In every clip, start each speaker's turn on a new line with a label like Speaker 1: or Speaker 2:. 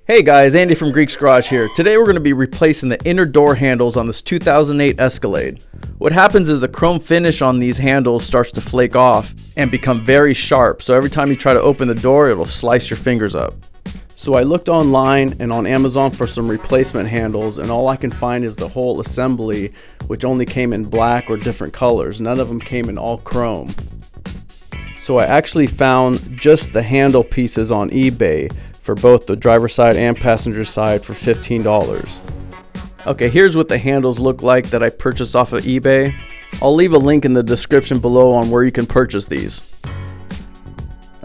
Speaker 1: Hey guys, Andy from Greek's Garage here. Today we're going to be replacing the inner door handles on this 2008 Escalade. What happens is the chrome finish on these handles starts to flake off and become very sharp, so every time you try to open the door it'll slice your fingers up. So I looked online and on Amazon for some replacement handles, and all I can find is the whole assembly, which only came in black or different colors. None of them came in all chrome. So I actually found just the handle pieces on eBay for both the driver's side and passenger side for $15. Okay, here's what the handles look like that I purchased off of eBay. I'll leave a link in the description below on where you can purchase these.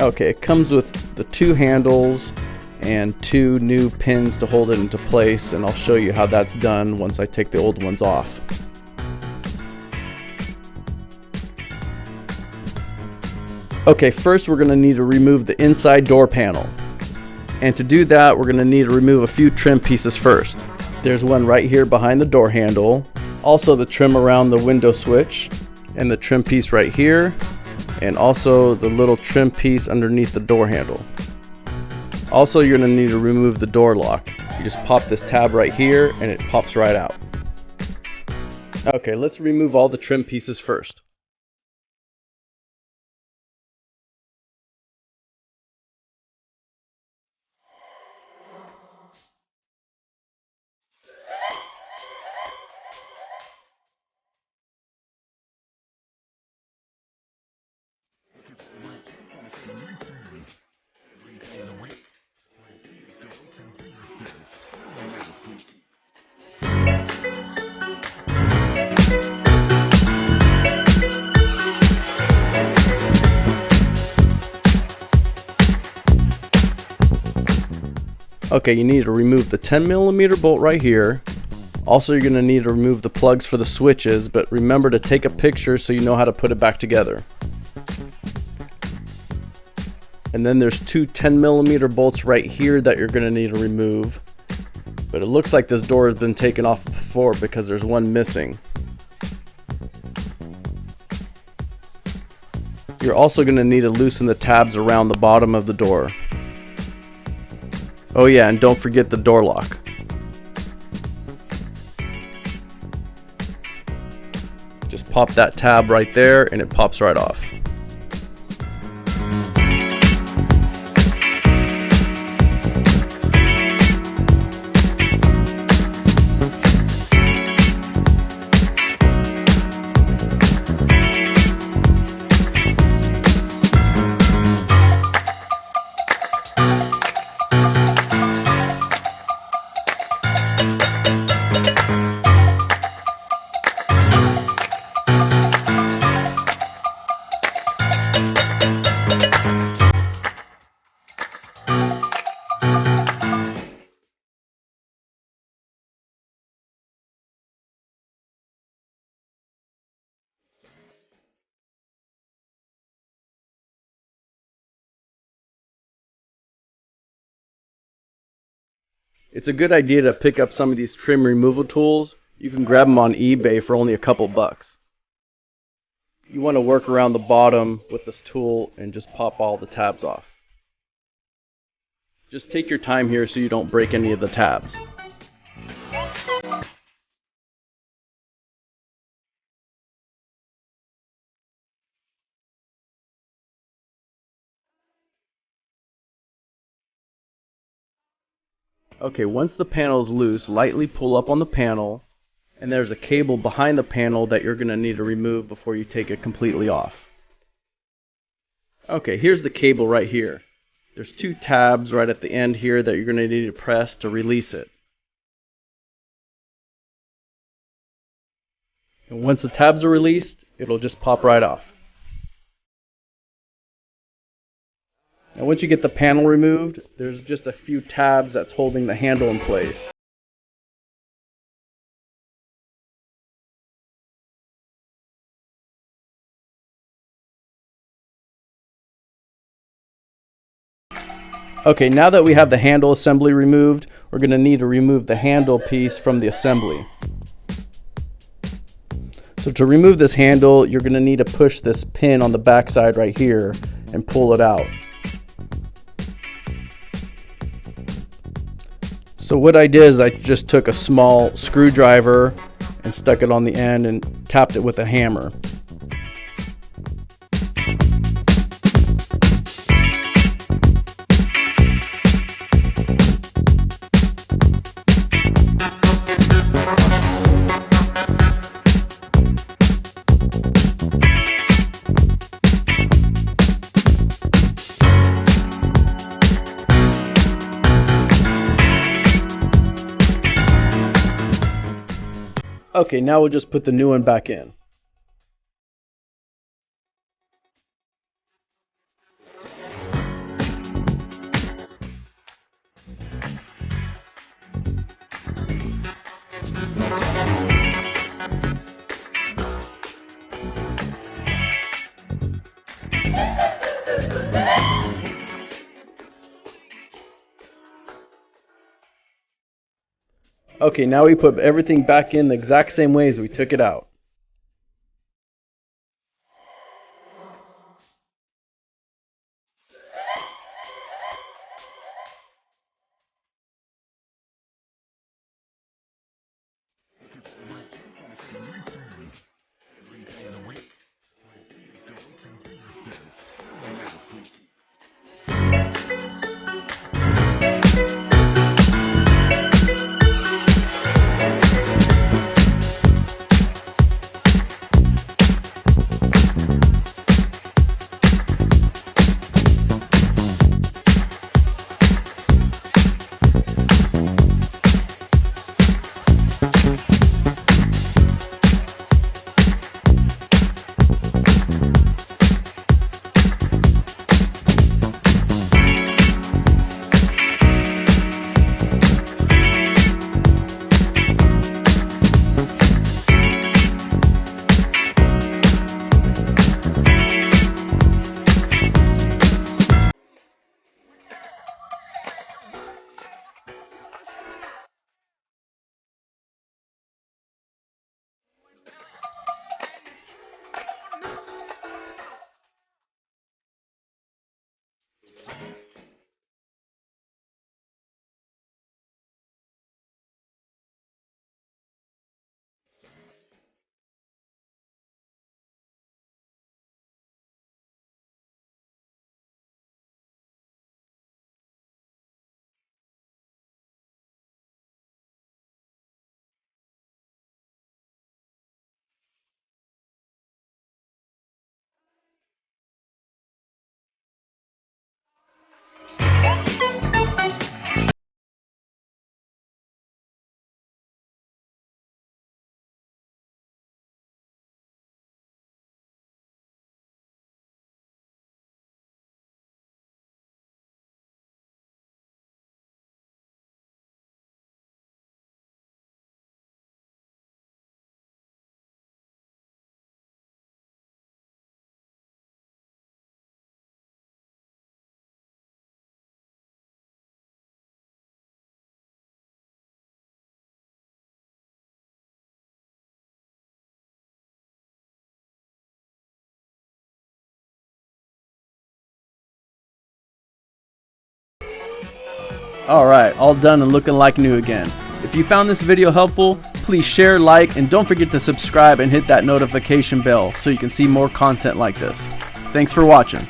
Speaker 1: Okay, it comes with the two handles and two new pins to hold it into place, and I'll show you how that's done once I take the old ones off. Okay, first we're going to need to remove the inside door panel. And to do that, we're going to need to remove a few trim pieces first. There's one right here behind the door handle, also the trim around the window switch, and the trim piece right here, and also the little trim piece underneath the door handle. Also, you're going to need to remove the door lock. You just pop this tab right here and it pops right out. Okay, let's remove all the trim pieces first. Okay, you need to remove the 10mm bolt right here. Also, you're going to need to remove the plugs for the switches, but remember to take a picture so you know how to put it back together. And then there's two 10mm bolts right here that you're going to need to remove. But it looks like this door has been taken off before because there's one missing. You're also going to need to loosen the tabs around the bottom of the door. Oh yeah, and don't forget the door lock. Just pop that tab right there and it pops right off. It's a good idea to pick up some of these trim removal tools. You can grab them on eBay for only a couple bucks. You want to work around the bottom with this tool and just pop all the tabs off. Just take your time here so you don't break any of the tabs. Okay, once the panel is loose, lightly pull up on the panel, and there's a cable behind the panel that you're going to need to remove before you take it completely off. Okay, here's the cable right here. There's two tabs right at the end here that you're going to need to press to release it. And once the tabs are released, it'll just pop right off. Now once you get the panel removed, there's just a few tabs that's holding the handle in place. Okay, now that we have the handle assembly removed, we're going to need to remove the handle piece from the assembly. So to remove this handle, you're going to need to push this pin on the back side right here and pull it out. So what I did is I just took a small screwdriver and stuck it on the end and tapped it with a hammer. Okay, now we'll just put the new one back in. Okay, now we put everything back in the exact same way as we took it out. Alright, all done and looking like new again. If you found this video helpful, please share, like, and don't forget to subscribe and hit that notification bell so you can see more content like this. Thanks for watching.